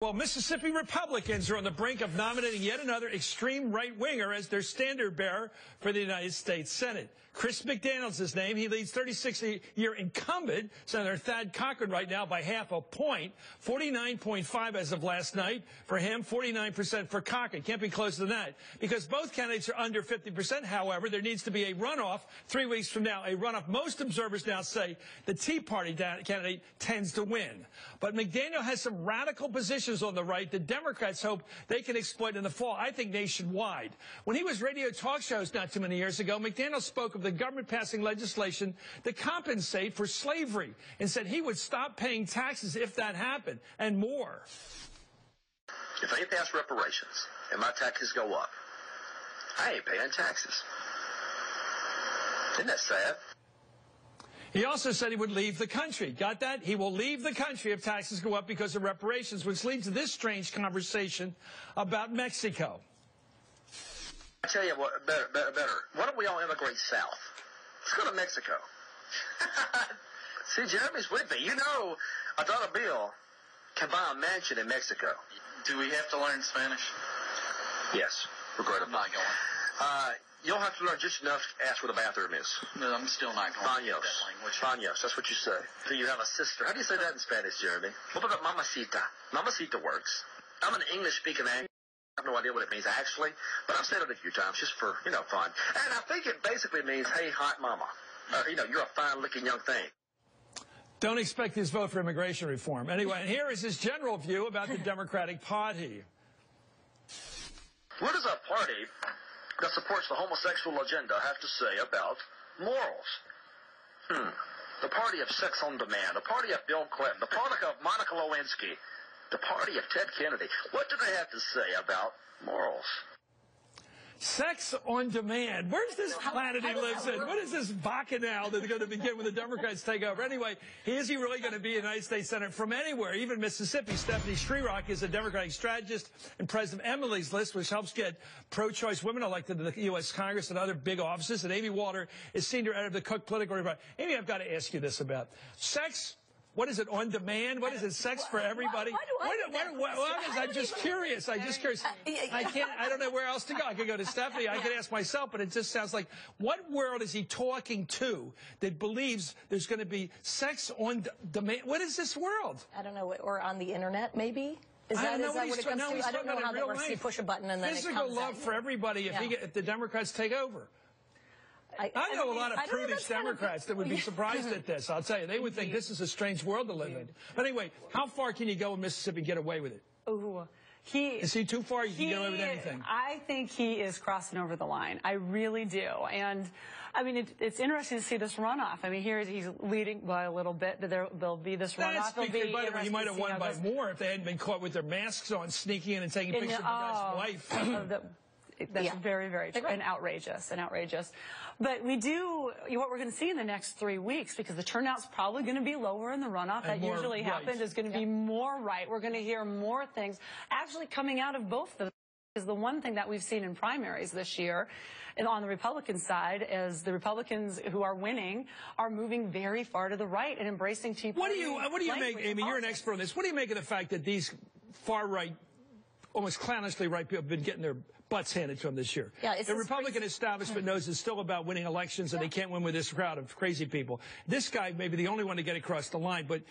Well, Mississippi Republicans are on the brink of nominating yet another extreme right-winger as their standard-bearer for the United States Senate. Chris McDaniel's his name. He leads 36-year incumbent Senator Thad Cochran right now by half a point, 49.5 as of last night for him, 49% for Cochran. Can't be closer than that. Because both candidates are under 50%, however, there needs to be a runoff 3 weeks from now. A runoff most observers now say the Tea Party candidate tends to win. But McDaniel has some radical positions on the right the Democrats hope they can exploit in the fall, I think nationwide. When he was radio talk shows not too many years ago, McDaniel spoke of the government passing legislation to compensate for slavery and said he would stop paying taxes if that happened, and more. If they pass reparations and my taxes go up, I ain't paying taxes. Isn't that sad? He also said he would leave the country. Got that? He will leave the country if taxes go up because of reparations, which leads to this strange conversation about Mexico. I tell you what, better. Why don't we all immigrate south? Let's go to Mexico. See, Jeremy's with me. You know, $1 bill can buy a mansion in Mexico. Do we have to learn Spanish? Yes, regrettably. I'm not going. You'll have to learn just enough to ask where the bathroom is. No, I'm still not going to Baños. that language. Baños, that's what you say. Do you have a sister? How do you say that in Spanish, Jeremy? What about mamacita? Mamacita works. I'm an English-speaking I have no idea what it means, actually, but I've said it a few times just for, fun. And I think it basically means, hey, hot mama. You're a fine-looking young thing. Don't expect his vote for immigration reform. Anyway, and here is his general view about the Democratic Party. What does a party that supports the homosexual agenda have to say about morals? The party of sex on demand, the party of Bill Clinton, the party of Monica Lewinsky, the party of Ted Kennedy. What do they have to say about morals? Sex on demand. Where's this planet he lives in? What is this bacchanal that's going to begin when the Democrats take over? Anyway, is he really going to be a United States Senator from anywhere, even Mississippi? Stephanie Shryock is a Democratic strategist and president of Emily's List, which helps get pro-choice women elected to the U.S. Congress and other big offices. And Amy Walter is senior editor of the Cook Political Review. Amy, I've got to ask you this about sex. What is it, on demand? What is it, sex for everybody? I'm just curious. I don't know where else to go. I could go to Stephanie. I could ask myself, but it just sounds like, what world is he talking to that believes there's going to be sex on demand? What is this world? I don't know. Or on the internet, maybe? Is I that don't know what it comes to? I don't know how that works. You push a button and then it comes out. Physical love for everybody if the Democrats take over. I know a lot of prudish Democrats that would be surprised at this. I'll tell you, they would think this is a strange world to live in. But anyway, how far can you go in Mississippi and get away with it? Ooh, is he too far? You can get away with anything. I think he is crossing over the line. I really do. And I mean, it's interesting to see this runoff. I mean, here he's leading by a little bit. There'll be this runoff. He might have won by more if they hadn't been caught with their masks on, sneaking in and taking pictures of the guy's wife. That's very, very true and outrageous, But we do, what we're going to see in the next 3 weeks, because the turnout's probably going to be lower in the runoff. That usually happens. Is going to be more right. We're going to hear more things actually coming out of both of them. Is the one thing that we've seen in primaries this year, and on the Republican side, is the Republicans who are winning are moving very far to the right and embracing Tea Party. What do you make, Amy? You're an expert on this. What do you make of the fact that these far right, almost clownishly right people have been getting their butts handed to them this year? Yeah, the Republican establishment knows it's still about winning elections, and they can't win with this crowd of crazy people. This guy may be the only one to get across the line, but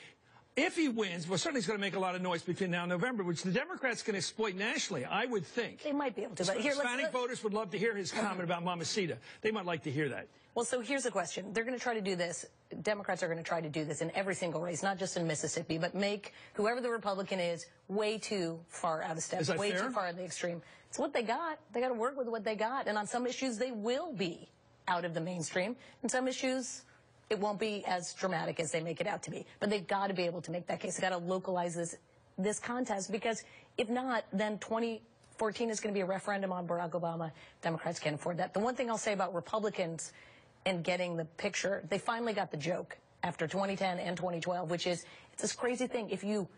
if he wins, well, certainly he's going to make a lot of noise between now and November, which the Democrats can exploit nationally, I would think. They might be able to. But here, Hispanic voters would love to hear his comment about Mamacita. They might like to hear that. Well, so here's the question. They're going to try to do this. Democrats are going to try to do this in every single race, not just in Mississippi, but make whoever the Republican is way too far out of step, way too far in the extreme. It's what they got. They got to work with what they got. And on some issues, they will be out of the mainstream. And some issues, it won't be as dramatic as they make it out to be. But they've got to be able to make that case. They've got to localize this contest, because if not, then 2014 is going to be a referendum on Barack Obama. Democrats can't afford that. The one thing I'll say about Republicans and getting the picture, they finally got the joke after 2010 and 2012, which is, it's this crazy thing. If you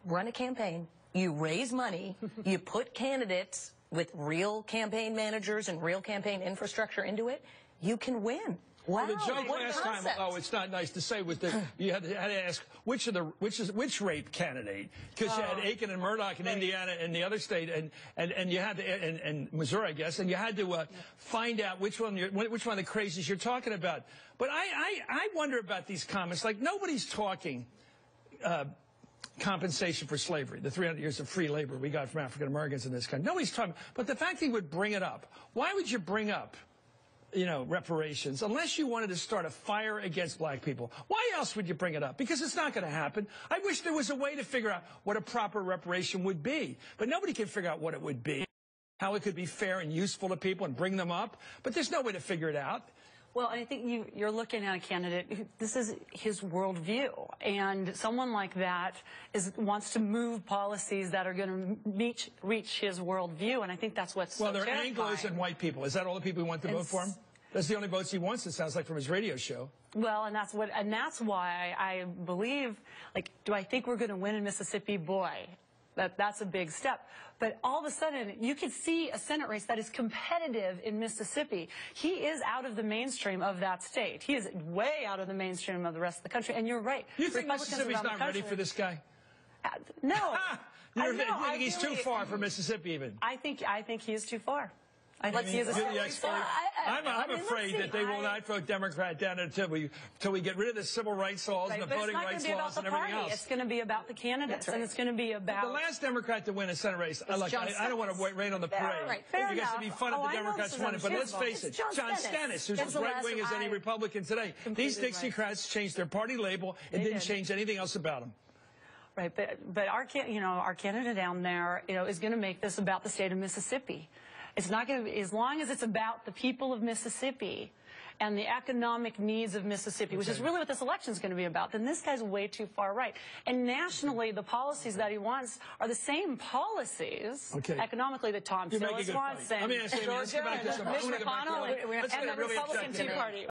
run a campaign, you raise money, you put candidates with real campaign managers and real campaign infrastructure into it, you can win. Wow, well, the joke last time, oh, it's not nice to say, was that you had to ask which rape candidate, because you had Aiken and Murdoch in Indiana and the other state, and you had to, and Missouri, I guess, and you had to find out which one of the crazies you're talking about. But I wonder about these comments. Like, nobody's talking compensation for slavery, the 300 years of free labor we got from African Americans in this country. Nobody's talking. But the fact that he would bring it up, why would you bring up, you know, reparations, unless you wanted to start a fire against black people? Why else would you bring it up? Because it's not going to happen. I wish there was a way to figure out what a proper reparation would be, but nobody can figure out what it would be, how it could be fair and useful to people and bring them up, but there's no way to figure it out. Well, I think you're looking at a candidate, this is his worldview, and someone like that wants to move policies that are going to reach his worldview, and I think that's what's so terrifying. Well, they're Anglos and white people. Is that all the people who want to vote for him? That's the only votes he wants, it sounds like, from his radio show. Well, and that's why I believe, like, do I think we're going to win in Mississippi? Boy, that's a big step. But all of a sudden, you could see a Senate race that is competitive in Mississippi. He is out of the mainstream of that state. He is way out of the mainstream of the rest of the country. And you're right. You think Mississippi's not ready for this guy? No. You think he's too far for Mississippi even? I think he is too far. I'm afraid that they will not vote Democrat down until we get rid of the civil rights laws and the voting rights laws and everything else. It's going to be about the candidates, and it's going to be about... The last Democrat to win a Senate race, I don't want to rain on the parade. Fair because it'd be fun if the Democrats won it. But let's face it, John Stennis, who's as right-wing as any Republican today, these Dixiecrats changed their party label and didn't change anything else about them. Right, but our candidate down there, is going to make this about the state of Mississippi. It's not going to be, as long as it's about the people of Mississippi and the economic needs of Mississippi, which is really what this election is going to be about, then this guy's way too far right. And nationally, the policies that he wants are the same policies economically that Tom Tillis wants and Georgia and Mitch McConnell and the Republican Tea Party.